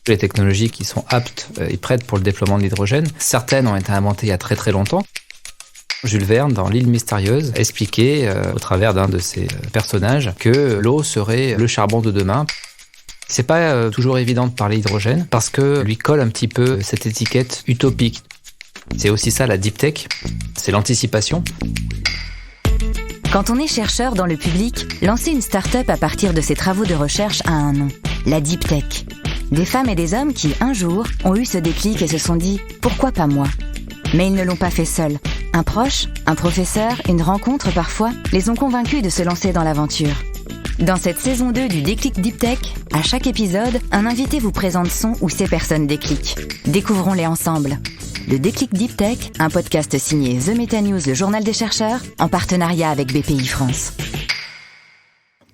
Les technologies qui sont aptes et prêtes pour le déploiement de l'hydrogène, certaines ont été inventées il y a très très longtemps. Jules Verne, dans L'île mystérieuse, expliquait au travers d'un de ses personnages que l'eau serait le charbon de demain. C'est pas toujours évident de parler hydrogène parce que lui colle un petit peu cette étiquette utopique. C'est aussi ça la deep tech, c'est l'anticipation. Quand on est chercheur dans le public, lancer une start-up à partir de ses travaux de recherche a un nom, la deep tech. Des femmes et des hommes qui, un jour, ont eu ce déclic et se sont dit « Pourquoi pas moi ?» Mais ils ne l'ont pas fait seuls. Un proche, un professeur, une rencontre parfois, les ont convaincus de se lancer dans l'aventure. Dans cette saison 2 du Déclic Deep Tech, à chaque épisode, un invité vous présente son ou ses personnes déclic. Découvrons-les ensemble. Le Déclic Deep Tech, un podcast signé The Meta News, le journal des chercheurs, en partenariat avec BPI France.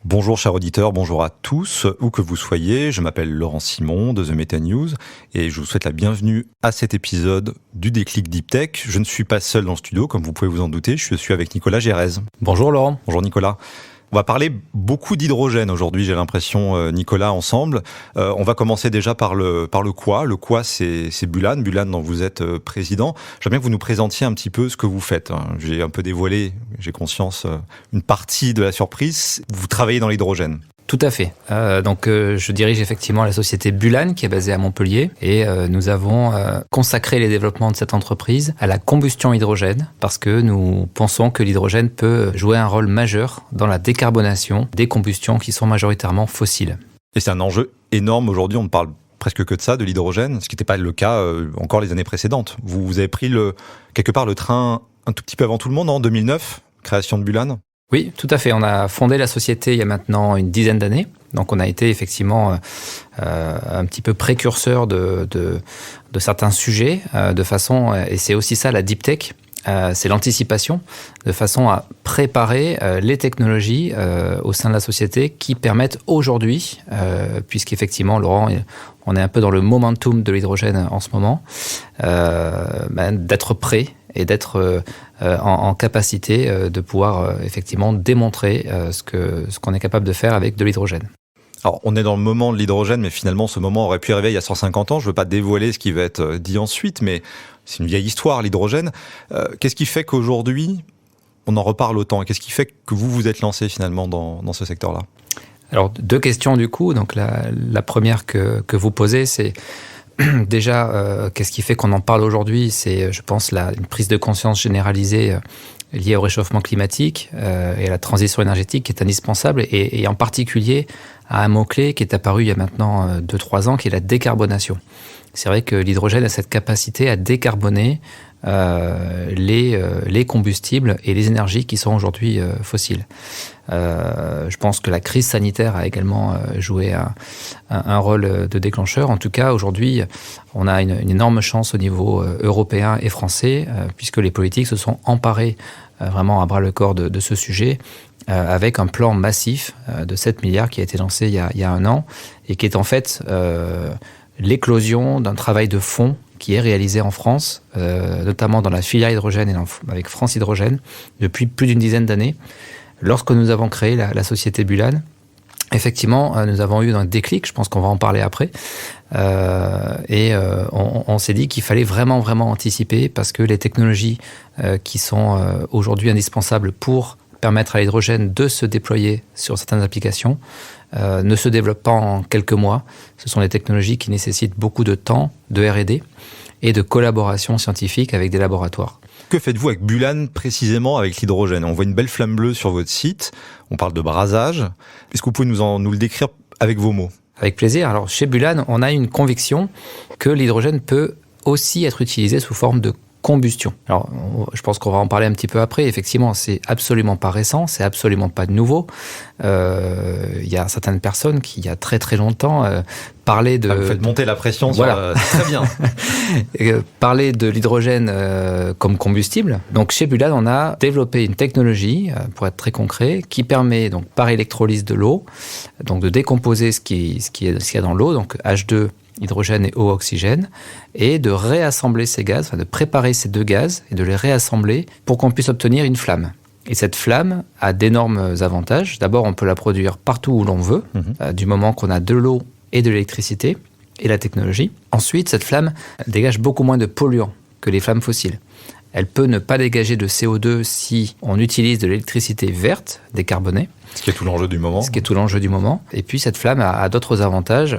Bonjour chers auditeurs, bonjour à tous, où que vous soyez. Je m'appelle Laurent Simon de The Meta News et je vous souhaite la bienvenue à cet épisode du Déclic Deep Tech. Je ne suis pas seul dans le studio, comme vous pouvez vous en douter, je suis avec Nicolas Gérez. Bonjour Laurent. Bonjour Nicolas. On va parler beaucoup d'hydrogène aujourd'hui, j'ai l'impression, Nicolas, ensemble. On va commencer déjà par le quoi. Le quoi, c'est Bulan dont vous êtes président. J'aimerais bien que vous nous présentiez un petit peu ce que vous faites. J'ai un peu dévoilé, j'ai conscience, une partie de la surprise. Vous travaillez dans l'hydrogène. Tout à fait. Je dirige effectivement la société Bulan qui est basée à Montpellier et nous avons consacré les développements de cette entreprise à la combustion hydrogène parce que nous pensons que l'hydrogène peut jouer un rôle majeur dans la décarbonation des combustions qui sont majoritairement fossiles. Et c'est un enjeu énorme aujourd'hui, on ne parle presque que de ça, de l'hydrogène, ce qui n'était pas le cas encore les années précédentes. Vous avez pris quelque part le train un tout petit peu avant tout le monde en 2009, création de Bulan. Oui, tout à fait. On a fondé la société il y a maintenant une dizaine d'années. Donc on a été effectivement un petit peu précurseur de certains sujets de façon, et c'est aussi ça la deep tech, c'est l'anticipation, de façon à préparer les technologies au sein de la société qui permettent aujourd'hui, puisqu'effectivement Laurent, on est un peu dans le momentum de l'hydrogène en ce moment, d'être prêt et d'être en capacité de pouvoir effectivement démontrer ce qu'on est capable de faire avec de l'hydrogène. Alors, on est dans le moment de l'hydrogène, mais finalement, ce moment aurait pu arriver il y a 150 ans. Je ne veux pas dévoiler ce qui va être dit ensuite, mais c'est une vieille histoire, l'hydrogène. Qu'est-ce qui fait qu'aujourd'hui, on en reparle autant? Et qu'est-ce qui fait que vous vous êtes lancé finalement dans ce secteur-là? Alors, deux questions du coup. Donc, la première que vous posez, c'est déjà, qu'est-ce qui fait qu'on en parle aujourd'hui? C'est, je pense, une prise de conscience généralisée liée au réchauffement climatique et à la transition énergétique qui est indispensable, et en particulier à un mot-clé qui est apparu il y a maintenant 2-3 ans, qui est la décarbonation. C'est vrai que l'hydrogène a cette capacité à décarboner les combustibles et les énergies qui sont aujourd'hui fossiles. Je pense que la crise sanitaire a également joué un rôle de déclencheur. En tout cas, aujourd'hui, on a une énorme chance au niveau européen et français, puisque les politiques se sont emparés vraiment à bras-le-corps de ce sujet, avec un plan massif de 7 milliards qui a été lancé il y a un an, et qui est en fait l'éclosion d'un travail de fond qui est réalisé en France, notamment dans la filière hydrogène et avec France Hydrogène, depuis plus d'une dizaine d'années. Lorsque nous avons créé la société Bulan, effectivement, nous avons eu un déclic, je pense qu'on va en parler après, on s'est dit qu'il fallait vraiment, vraiment anticiper, parce que les technologies qui sont aujourd'hui indispensables pour permettre à l'hydrogène de se déployer sur certaines applications ne se développent pas en quelques mois. Ce sont des technologies qui nécessitent beaucoup de temps, de R&D et de collaboration scientifique avec des laboratoires. Que faites-vous avec Bulan précisément avec l'hydrogène? On voit une belle flamme bleue sur votre site, on parle de brasage. Est-ce que vous pouvez nous le décrire avec vos mots? Avec plaisir. Alors chez Bulan, on a une conviction que l'hydrogène peut aussi être utilisé sous forme de combustion. Alors, je pense qu'on va en parler un petit peu après. Effectivement, c'est absolument pas récent, c'est absolument pas nouveau. Il y a certaines personnes qui, il y a très très longtemps, parlaient de... Vous faites monter la pression, voilà. Très bien. Parlaient de l'hydrogène comme combustible. Donc, chez Bulan, on a développé une technologie, pour être très concret, qui permet, donc, par électrolyse de l'eau, donc de décomposer ce qu'il y a dans l'eau, donc H2, hydrogène et eau oxygène, et de réassembler ces gaz, enfin de préparer ces deux gaz et de les réassembler pour qu'on puisse obtenir une flamme. Et cette flamme a d'énormes avantages. D'abord, on peut la produire partout où l'on veut, du moment qu'on a de l'eau et de l'électricité. et la technologie. Ensuite, cette flamme dégage beaucoup moins de polluants que les flammes fossiles. Elle peut ne pas dégager de CO2 si on utilise de l'électricité verte, décarbonée. Ce qui est tout l'enjeu du moment. Et puis cette flamme a d'autres avantages.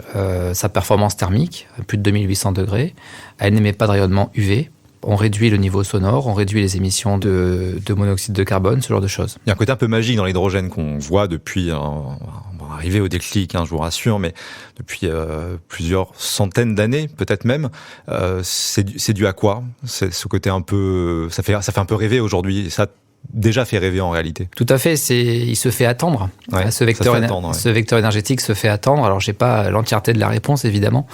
Sa performance thermique, plus de 2800 degrés. Elle n'émet pas de rayonnement UV. On réduit le niveau sonore, on réduit les émissions de monoxyde de carbone, ce genre de choses. Il y a un côté un peu magique dans l'hydrogène qu'on voit depuis, on va arriver au déclic, je vous rassure, mais depuis plusieurs centaines d'années, peut-être même. C'est dû à quoi ? C'est ce côté un peu, ça fait un peu rêver aujourd'hui. Ça déjà fait rêver en réalité. Tout à fait, il se fait attendre. Ouais, ce vecteur énergétique se fait attendre. Alors, j'ai pas l'entièreté de la réponse, évidemment.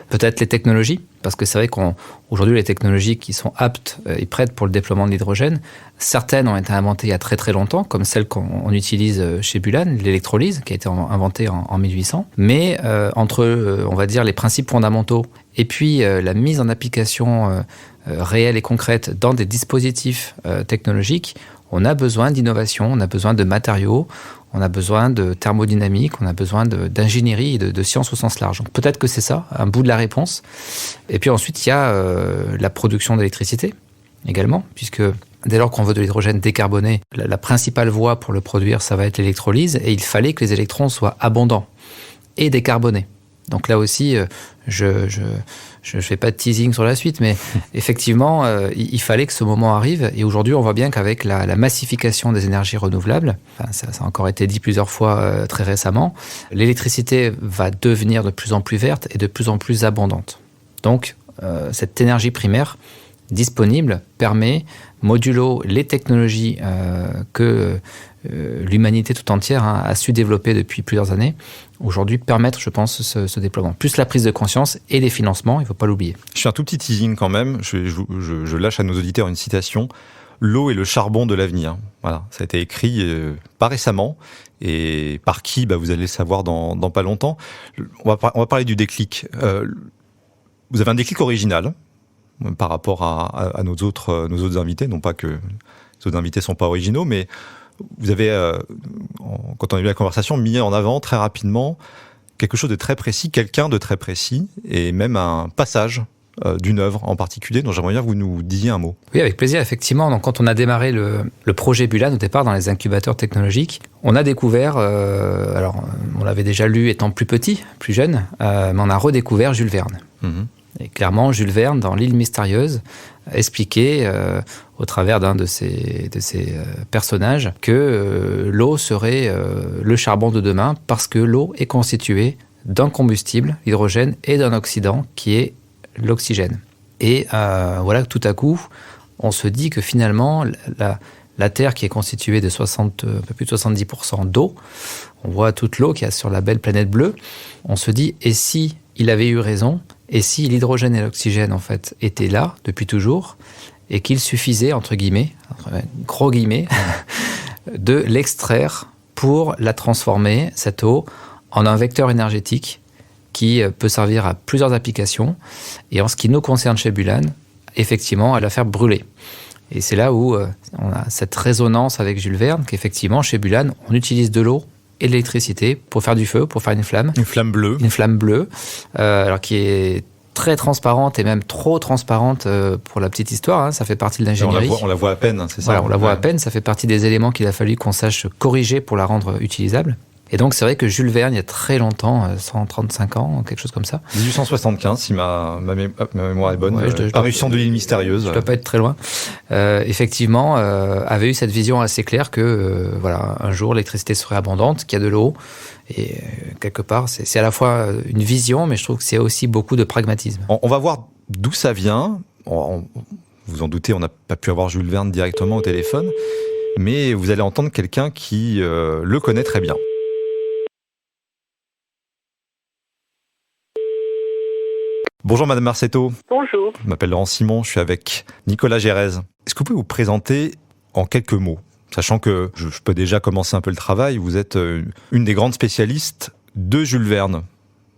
Peut-être les technologies, parce que c'est vrai qu'aujourd'hui, les technologies qui sont aptes et prêtes pour le déploiement de l'hydrogène, certaines ont été inventées il y a très très longtemps, comme celle qu'on utilise chez Bulan, l'électrolyse, qui a été inventée en 1800. Mais entre, on va dire, les principes fondamentaux et puis la mise en application réelle et concrète dans des dispositifs technologiques, on a besoin d'innovation, on a besoin de matériaux, on a besoin de thermodynamique, on a besoin d'ingénierie et de sciences au sens large. Donc peut-être que c'est ça, un bout de la réponse. Et puis ensuite, il y a la production d'électricité également, puisque dès lors qu'on veut de l'hydrogène décarboné, la principale voie pour le produire, ça va être l'électrolyse, et il fallait que les électrons soient abondants et décarbonés. Donc là aussi, je fais pas de teasing sur la suite, mais effectivement, il fallait que ce moment arrive. Et aujourd'hui, on voit bien qu'avec la massification des énergies renouvelables, ça a encore été dit plusieurs fois très récemment, l'électricité va devenir de plus en plus verte et de plus en plus abondante. Donc, cette énergie primaire disponible permet, modulo les technologies que l'humanité tout entière a su développer depuis plusieurs années, aujourd'hui permettre, je pense, ce déploiement. Plus la prise de conscience et les financements, il ne faut pas l'oublier. Je fais un tout petit teasing quand même, je lâche à nos auditeurs une citation. L'eau est le charbon de l'avenir. Voilà, ça a été écrit pas récemment, et par qui, vous allez le savoir dans pas longtemps. On va parler du déclic. Vous avez un déclic original par rapport à nos autres invités, non pas que les autres invités ne sont pas originaux, mais vous avez, quand on a eu la conversation, mis en avant très rapidement quelque chose de très précis, quelqu'un de très précis, et même un passage d'une œuvre en particulier dont j'aimerais bien que vous nous disiez un mot. Oui, avec plaisir, effectivement. Donc, quand on a démarré le projet Bulan, au départ, dans les incubateurs technologiques, on a découvert, alors on l'avait déjà lu étant plus petit, plus jeune, mais on a redécouvert Jules Verne. Mm-hmm. Et clairement, Jules Verne, dans L'île mystérieuse, expliquait, au travers d'un de ses personnages, que l'eau serait le charbon de demain, parce que l'eau est constituée d'un combustible, l'hydrogène, et d'un oxydant, qui est l'oxygène. Et voilà que tout à coup, on se dit que finalement, la Terre, qui est constituée de un peu plus de 70% d'eau, on voit toute l'eau qu'il y a sur la belle planète bleue, on se dit, et si il avait eu raison, et si l'hydrogène et l'oxygène, en fait, étaient là depuis toujours, et qu'il suffisait, entre guillemets, gros guillemets, de l'extraire pour la transformer, cette eau, en un vecteur énergétique qui peut servir à plusieurs applications. Et en ce qui nous concerne chez Bulan, effectivement, à la faire brûler. Et c'est là où on a cette résonance avec Jules Verne, qu'effectivement, chez Bulan, on utilise de l'eau et de l'électricité pour faire du feu, pour faire une flamme. Une flamme bleue. Une flamme bleue, alors qui est très transparente et même trop transparente pour la petite histoire. Ça fait partie de l'ingénierie. On la voit à peine, c'est ça. Voilà, on la voit à peine. Ça fait partie des éléments qu'il a fallu qu'on sache corriger pour la rendre utilisable. Et donc, c'est vrai que Jules Verne, il y a très longtemps, 135 ans, quelque chose comme ça. 1875, si ma mémoire est bonne. Parution de l'île mystérieuse. Je ne dois pas être très loin. Effectivement, avait eu cette vision assez claire que, un jour, l'électricité serait abondante, qu'il y a de l'eau. Et quelque part, c'est à la fois une vision, mais je trouve que c'est aussi beaucoup de pragmatisme. On va voir d'où ça vient. Vous en doutez, on n'a pas pu avoir Jules Verne directement au téléphone. Mais vous allez entendre quelqu'un qui le connaît très bien. Bonjour Madame Marcetto. Bonjour. Je m'appelle Laurent Simon, je suis avec Nicolas Gérez. Est-ce que vous pouvez vous présenter en quelques mots ? Sachant que je peux déjà commencer un peu le travail, vous êtes une des grandes spécialistes de Jules Verne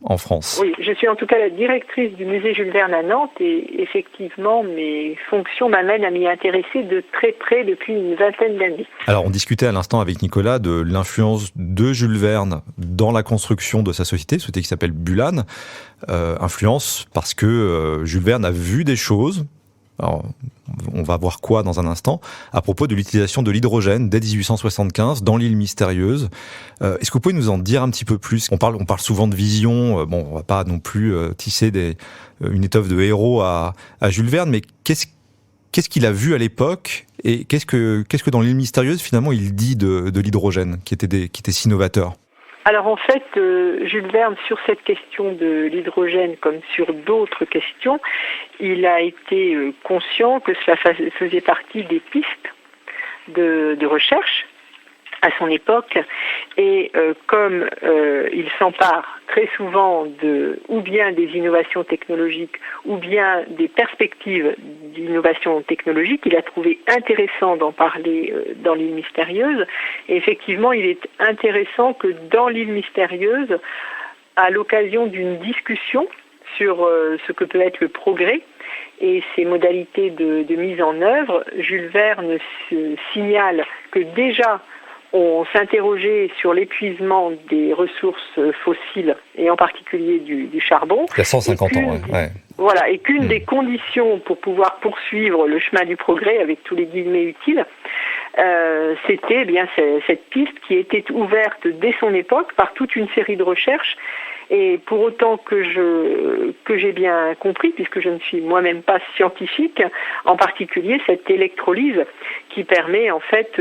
en France. Oui, je suis en tout cas la directrice du musée Jules Verne à Nantes et effectivement mes fonctions m'amènent à m'y intéresser de très près depuis une vingtaine d'années. Alors on discutait à l'instant avec Nicolas de l'influence de Jules Verne dans la construction de sa société qui s'appelle Bulan. Influence parce que Jules Verne a vu des choses. Alors, on va voir quoi dans un instant, à propos de l'utilisation de l'hydrogène dès 1875 dans l'île mystérieuse. Est-ce que vous pouvez nous en dire un petit peu plus ? On parle souvent de vision, bon, on va pas non plus tisser une étoffe de héros à Jules Verne, mais qu'est-ce qu'il a vu à l'époque et qu'est-ce que dans l'île mystérieuse finalement il dit de l'hydrogène qui était si novateur ? Alors en fait, Jules Verne, sur cette question de l'hydrogène comme sur d'autres questions, il a été conscient que cela faisait partie des pistes de recherche à son époque et comme il s'empare très souvent ou bien des innovations technologiques ou bien des perspectives d'innovation technologique, il a trouvé intéressant d'en parler dans l'île mystérieuse. Et effectivement, il est intéressant que dans l'île mystérieuse, à l'occasion d'une discussion sur ce que peut être le progrès et ses modalités de mise en œuvre, Jules Verne signale que déjà on s'interrogeait sur l'épuisement des ressources fossiles, et en particulier du charbon. Il y a 150 ans, ouais. Voilà, et qu'une des conditions pour pouvoir poursuivre le chemin du progrès, avec tous les guillemets utiles, c'était bien cette piste qui était ouverte dès son époque par toute une série de recherches. Et pour autant que j'ai bien compris, puisque je ne suis moi-même pas scientifique, en particulier cette électrolyse qui permet en fait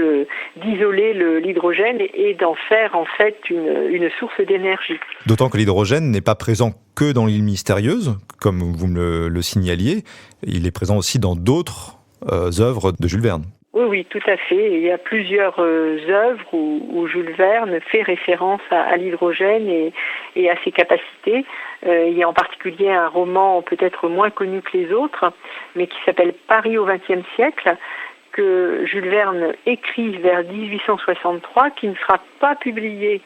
d'isoler l'hydrogène et d'en faire en fait une source d'énergie. D'autant que l'hydrogène n'est pas présent que dans l'île mystérieuse, comme vous me le signaliez, il est présent aussi dans d'autres œuvres de Jules Verne. Oui, tout à fait. Il y a plusieurs œuvres où Jules Verne fait référence à l'hydrogène et à ses capacités. Il y a en particulier un roman peut-être moins connu que les autres, mais qui s'appelle Paris au XXe siècle, que Jules Verne écrit vers 1863, qui ne sera pas publié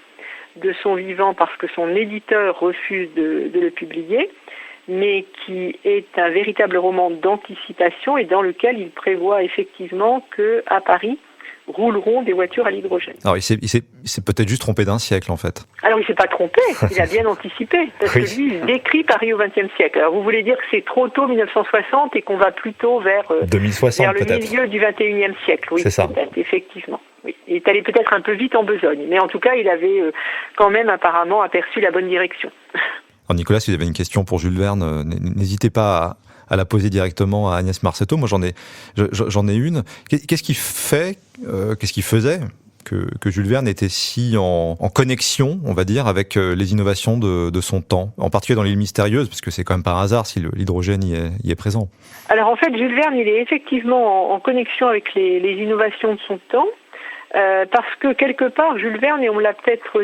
de son vivant parce que son éditeur refuse de le publier, mais qui est un véritable roman d'anticipation et dans lequel il prévoit effectivement qu'à Paris rouleront des voitures à l'hydrogène. Alors il s'est peut-être juste trompé d'un siècle en fait. Alors il s'est pas trompé, il a bien anticipé, parce que lui il décrit Paris au XXe siècle. Alors vous voulez dire que c'est trop tôt 1960 et qu'on va plutôt vers 2060 vers le peut-être. Milieu du XXIe siècle, oui, c'est ça. Effectivement. Oui. Il est allé peut-être un peu vite en besogne, mais en tout cas il avait quand même apparemment aperçu la bonne direction. Alors Nicolas, si vous avez une question pour Jules Verne, n'hésitez pas à la poser directement à Agnès Marcetto. Moi, j'en ai une. Qu'est-ce qui faisait que Jules Verne était si en connexion, on va dire, avec les innovations de son temps, en particulier dans l'île mystérieuse, parce que c'est quand même par hasard si l'hydrogène y est présent. Alors en fait, Jules Verne, il est effectivement en connexion avec les innovations de son temps. Parce que quelque part, Jules Verne, et on l'a peut-être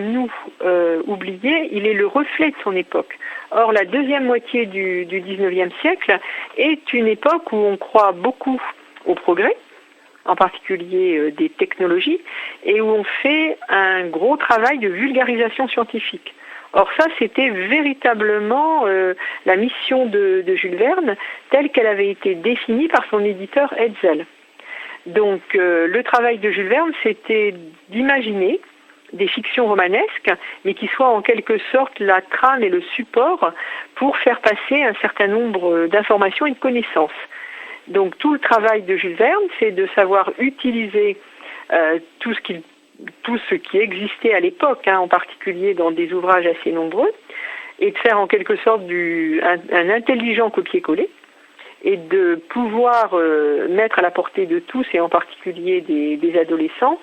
oublié, il est le reflet de son époque. Or, la deuxième moitié du XIXe siècle est une époque où on croit beaucoup au progrès, en particulier des technologies, et où on fait un gros travail de vulgarisation scientifique. Or ça, c'était véritablement la mission de Jules Verne, telle qu'elle avait été définie par son éditeur Hetzel. Donc le travail de Jules Verne, c'était d'imaginer des fictions romanesques, mais qui soient en quelque sorte la trame et le support pour faire passer un certain nombre d'informations et de connaissances. Donc tout le travail de Jules Verne, c'est de savoir utiliser tout ce qui existait à l'époque, en particulier dans des ouvrages assez nombreux, et de faire en quelque sorte un intelligent copier-coller, et de pouvoir mettre à la portée de tous, et en particulier des adolescents,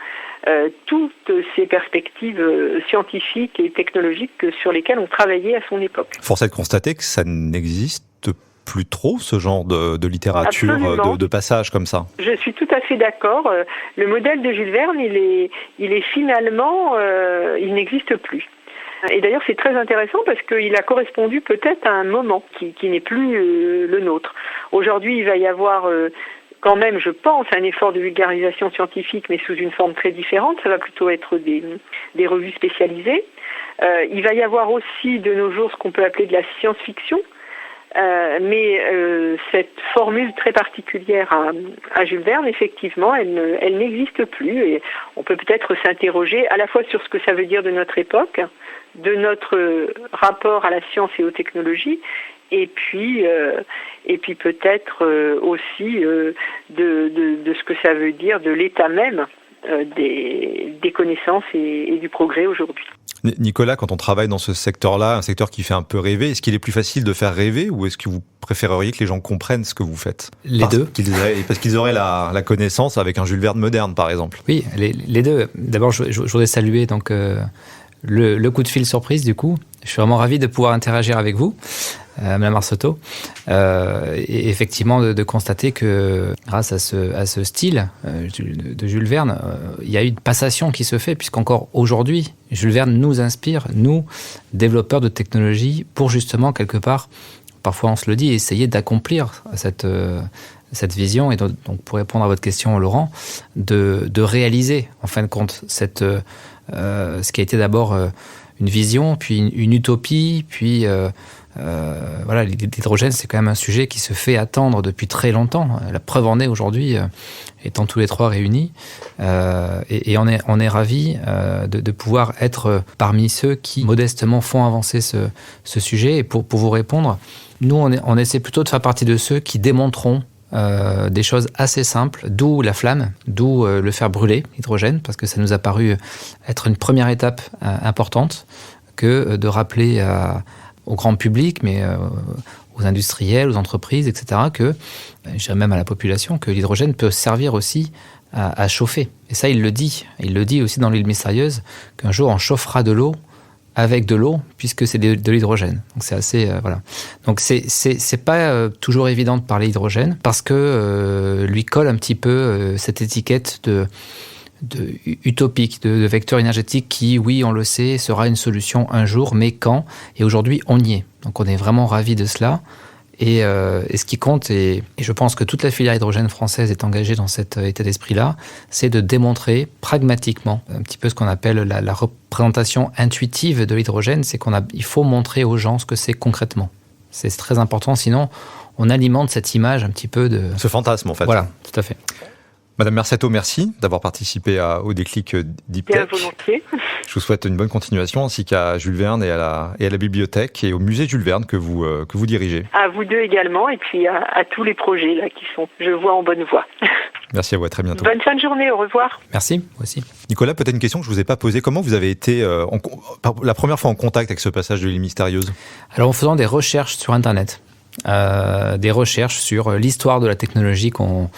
toutes ces perspectives scientifiques et technologiques sur lesquelles on travaillait à son époque. Force est de constater que ça n'existe plus trop, ce genre de littérature, de passage comme ça. Je suis tout à fait d'accord. Le modèle de Jules Verne, il est finalement, il n'existe plus. Et d'ailleurs, c'est très intéressant parce qu'il a correspondu peut-être à un moment qui n'est plus le nôtre. Aujourd'hui, il va y avoir quand même, je pense, un effort de vulgarisation scientifique, mais sous une forme très différente. Ça va plutôt être des revues spécialisées. Il va y avoir aussi de nos jours ce qu'on peut appeler de la science-fiction. Mais cette formule très particulière à Jules Verne, effectivement, elle n'existe plus. Et on peut peut-être s'interroger à la fois sur ce que ça veut dire de notre époque, de notre rapport à la science et aux technologies, et puis peut-être aussi de ce que ça veut dire de l'état même des connaissances et du progrès aujourd'hui. Nicolas, quand on travaille dans ce secteur-là, un secteur qui fait un peu rêver, est-ce qu'il est plus facile de faire rêver ou est-ce que vous préféreriez que les gens comprennent ce que vous faites ? Les deux. Parce qu'ils auraient la connaissance avec un Jules Verne moderne, par exemple. Oui, les deux. D'abord, je voudrais saluer donc, le coup de fil surprise, du coup. Je suis vraiment ravi de pouvoir interagir avec vous, Mme Arseto, et effectivement de constater que grâce à ce style de Jules Verne, il y a eu une passation qui se fait, puisqu'encore aujourd'hui, Jules Verne nous inspire, nous, développeurs de technologie, pour justement, quelque part, parfois on se le dit, essayer d'accomplir cette vision, et donc pour répondre à votre question, Laurent, de réaliser, en fin de compte, ce qui a été d'abord une vision, puis une utopie, puis voilà, l'hydrogène, c'est quand même un sujet qui se fait attendre depuis très longtemps. La preuve en est aujourd'hui, étant tous les trois réunis, et on est ravis de pouvoir être parmi ceux qui modestement font avancer ce sujet. Et pour vous répondre, nous, on essaie plutôt de faire partie de ceux qui démontreront des choses assez simples, d'où la flamme, d'où le faire brûler, l'hydrogène, parce que ça nous a paru être une première étape importante que de rappeler au grand public, mais aux industriels, aux entreprises, etc., je dirais même à la population, que l'hydrogène peut servir aussi à chauffer. Et ça, il le dit. Il le dit aussi dans l'île mystérieuse, qu'un jour on chauffera de l'eau avec de l'eau, puisque c'est de l'hydrogène. Donc c'est assez voilà. Donc c'est pas toujours évident de parler hydrogène, parce que lui colle un petit peu cette étiquette de utopique, de vecteur énergétique qui, oui, on le sait, sera une solution un jour, mais quand ? Et aujourd'hui, on y est. Donc on est vraiment ravis de cela. Et ce qui compte, et je pense que toute la filière hydrogène française est engagée dans cet état d'esprit-là, c'est de démontrer pragmatiquement un petit peu ce qu'on appelle la représentation intuitive de l'hydrogène, c'est il faut montrer aux gens ce que c'est concrètement. C'est très important, sinon on alimente cette image un petit peu de... Ce fantasme, en fait. Voilà, tout à fait. Madame Merceto, merci d'avoir participé au déclic Deep Tech. Bien volontiers. Je vous souhaite une bonne continuation, ainsi qu'à Jules Verne et à la bibliothèque et au musée Jules Verne que vous dirigez. À vous deux également, et puis à tous les projets là qui sont, je vois, en bonne voie. Merci à vous, à très bientôt. Bonne fin de journée, au revoir. Merci, moi aussi. Nicolas, peut-être une question que je ne vous ai pas posée. Comment vous avez été la première fois en contact avec ce passage de l'île mystérieuse ? Alors, en faisant des recherches sur Internet, des recherches sur l'histoire de la technologie qu'on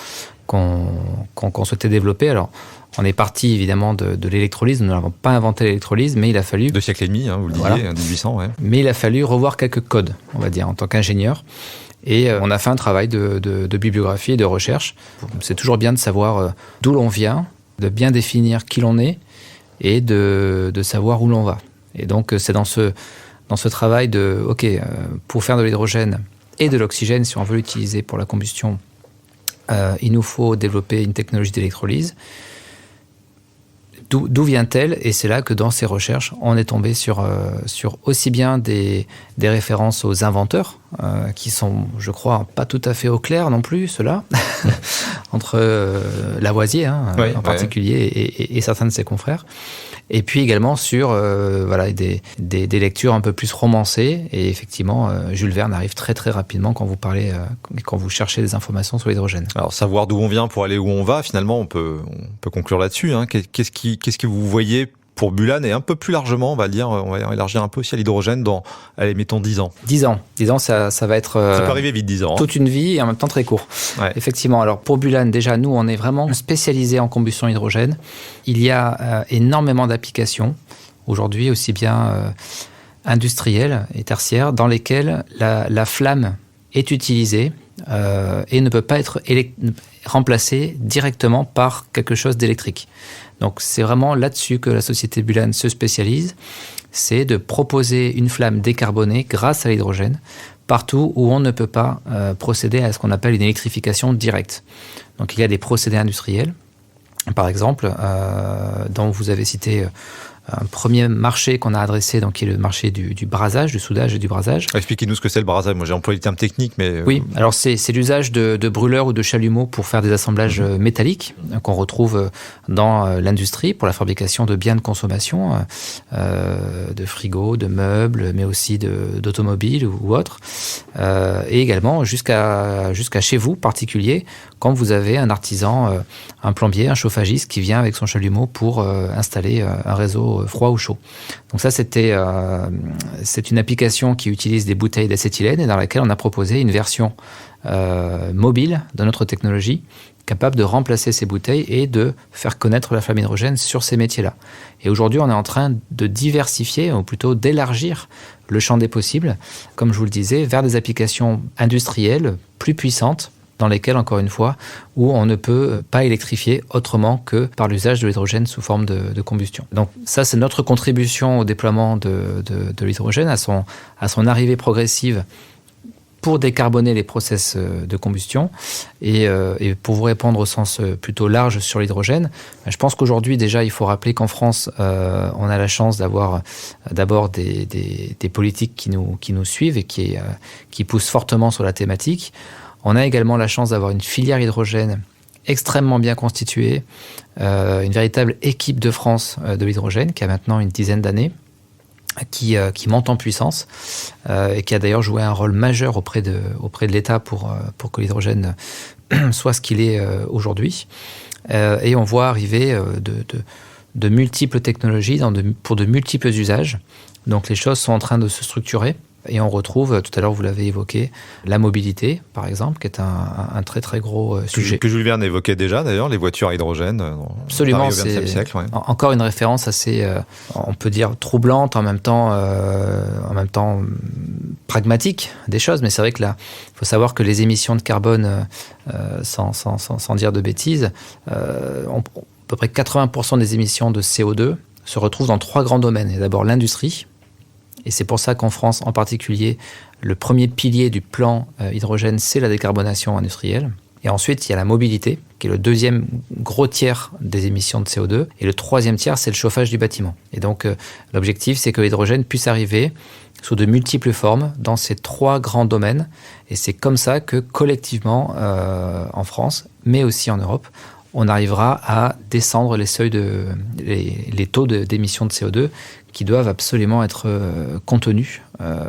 souhaitait développer. Alors, on est parti évidemment de l'électrolyse. Nous n'avons pas inventé l'électrolyse, mais il a fallu... 2 siècles et demi, vous le disiez, voilà. 1800, ouais. Mais il a fallu revoir quelques codes, on va dire, en tant qu'ingénieur. Et on a fait un travail de bibliographie et de recherche. C'est toujours bien de savoir d'où l'on vient, de bien définir qui l'on est et de savoir où l'on va. Et donc, c'est dans ce travail pour faire de l'hydrogène et de l'oxygène, si on veut l'utiliser pour la combustion, il nous faut développer une technologie d'électrolyse. D'où vient-elle ? Et c'est là que dans ces recherches, on est tombé sur aussi bien des références aux inventeurs, qui sont, je crois, pas tout à fait au clair non plus, ceux-là, entre Lavoisier en particulier et certains de ses confrères. Et puis également sur des lectures un peu plus romancées. Et effectivement, Jules Verne arrive très très rapidement quand vous cherchez des informations sur l'hydrogène. Alors savoir d'où on vient pour aller où on va, finalement, on peut conclure là-dessus. Qu'est-ce que vous voyez pour Bulan et un peu plus largement, on va élargir un peu aussi à l'hydrogène dans, allez, mettons 10 ans. 10 ans, ça va être... ça peut arriver vite, 10 ans. Toute une vie et en même temps très court. Ouais. Effectivement, alors pour Bulan, déjà, nous, on est vraiment spécialisés en combustion hydrogène. Il y a énormément d'applications, aujourd'hui, aussi bien industrielles et tertiaires, dans lesquelles la flamme est utilisée et ne peut pas être remplacée directement par quelque chose d'électrique. Donc c'est vraiment là-dessus que la société Bulan se spécialise, c'est de proposer une flamme décarbonée grâce à l'hydrogène partout où on ne peut pas procéder à ce qu'on appelle une électrification directe. Donc il y a des procédés industriels, par exemple, dont vous avez cité un premier marché qu'on a adressé, donc qui est le marché du brasage, du soudage et du brasage. Expliquez-nous ce que c'est le brasage. Moi, j'ai employé le terme technique, mais... Oui, alors c'est l'usage de brûleurs ou de chalumeaux pour faire des assemblages métalliques qu'on retrouve dans l'industrie pour la fabrication de biens de consommation, de frigos, de meubles, mais aussi d'automobiles ou autres. Et également jusqu'à chez vous, particulier, quand vous avez un artisan, un plombier, un chauffagiste qui vient avec son chalumeau pour installer un réseau froid ou chaud. Donc ça, c'est une application qui utilise des bouteilles d'acétylène et dans laquelle on a proposé une version mobile de notre technologie capable de remplacer ces bouteilles et de faire connaître la flamme hydrogène sur ces métiers-là. Et aujourd'hui, on est en train de diversifier, ou plutôt d'élargir le champ des possibles, comme je vous le disais, vers des applications industrielles plus puissantes, dans lesquelles, encore une fois, où on ne peut pas électrifier autrement que par l'usage de l'hydrogène sous forme de combustion. Donc ça, c'est notre contribution au déploiement de l'hydrogène, à son arrivée progressive pour décarboner les process de combustion. Et pour vous répondre au sens plutôt large sur l'hydrogène, je pense qu'aujourd'hui, déjà, il faut rappeler qu'en France, on a la chance d'avoir d'abord des politiques qui nous suivent et qui poussent fortement sur la thématique. On a également la chance d'avoir une filière hydrogène extrêmement bien constituée, une véritable équipe de France de l'hydrogène qui a maintenant une dizaine d'années, qui monte en puissance et qui a d'ailleurs joué un rôle majeur auprès de l'État pour que l'hydrogène soit ce qu'il est aujourd'hui. Et on voit arriver de multiples technologies pour de multiples usages. Donc les choses sont en train de se structurer. Et on retrouve, tout à l'heure vous l'avez évoqué, la mobilité, par exemple, qui est un très très gros sujet. Que Jules Verne évoquait déjà, d'ailleurs, les voitures à hydrogène. Absolument, c'est siècle, ouais. Encore une référence assez, on peut dire, troublante, en même temps pragmatique des choses. Mais c'est vrai que là, il faut savoir que les émissions de carbone, sans dire de bêtises, à peu près 80% des émissions de CO2 se retrouvent dans 3 grands domaines. Il y a d'abord l'industrie. Et c'est pour ça qu'en France, en particulier, le premier pilier du plan hydrogène, c'est la décarbonation industrielle. Et ensuite, il y a la mobilité, qui est le deuxième gros tiers des émissions de CO2. Et le troisième tiers, c'est le chauffage du bâtiment. Et donc, l'objectif, c'est que l'hydrogène puisse arriver sous de multiples formes dans ces 3 grands domaines. Et c'est comme ça que, collectivement, en France, mais aussi en Europe, on arrivera à descendre les seuils les taux d'émissions de CO2 qui doivent absolument être contenus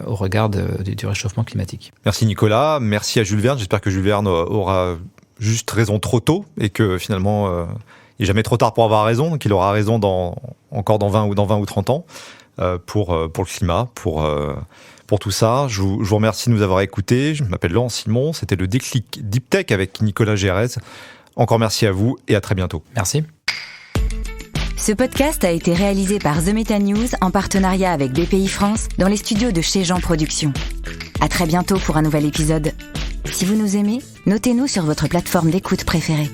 au regard du réchauffement climatique. Merci Nicolas, merci à Jules Verne. J'espère que Jules Verne aura juste raison trop tôt et que finalement il n'est jamais trop tard pour avoir raison, qu'il aura raison encore dans 20 ou 30 ans pour le climat, pour tout ça. Je vous remercie de nous avoir écoutés. Je m'appelle Laurent Simon, c'était le Déclic Deep Tech avec Nicolas Gérez. Encore merci à vous et à très bientôt. Merci. Ce podcast a été réalisé par The Meta News en partenariat avec BPI France dans les studios de Chez Jean Productions. À très bientôt pour un nouvel épisode. Si vous nous aimez, notez-nous sur votre plateforme d'écoute préférée.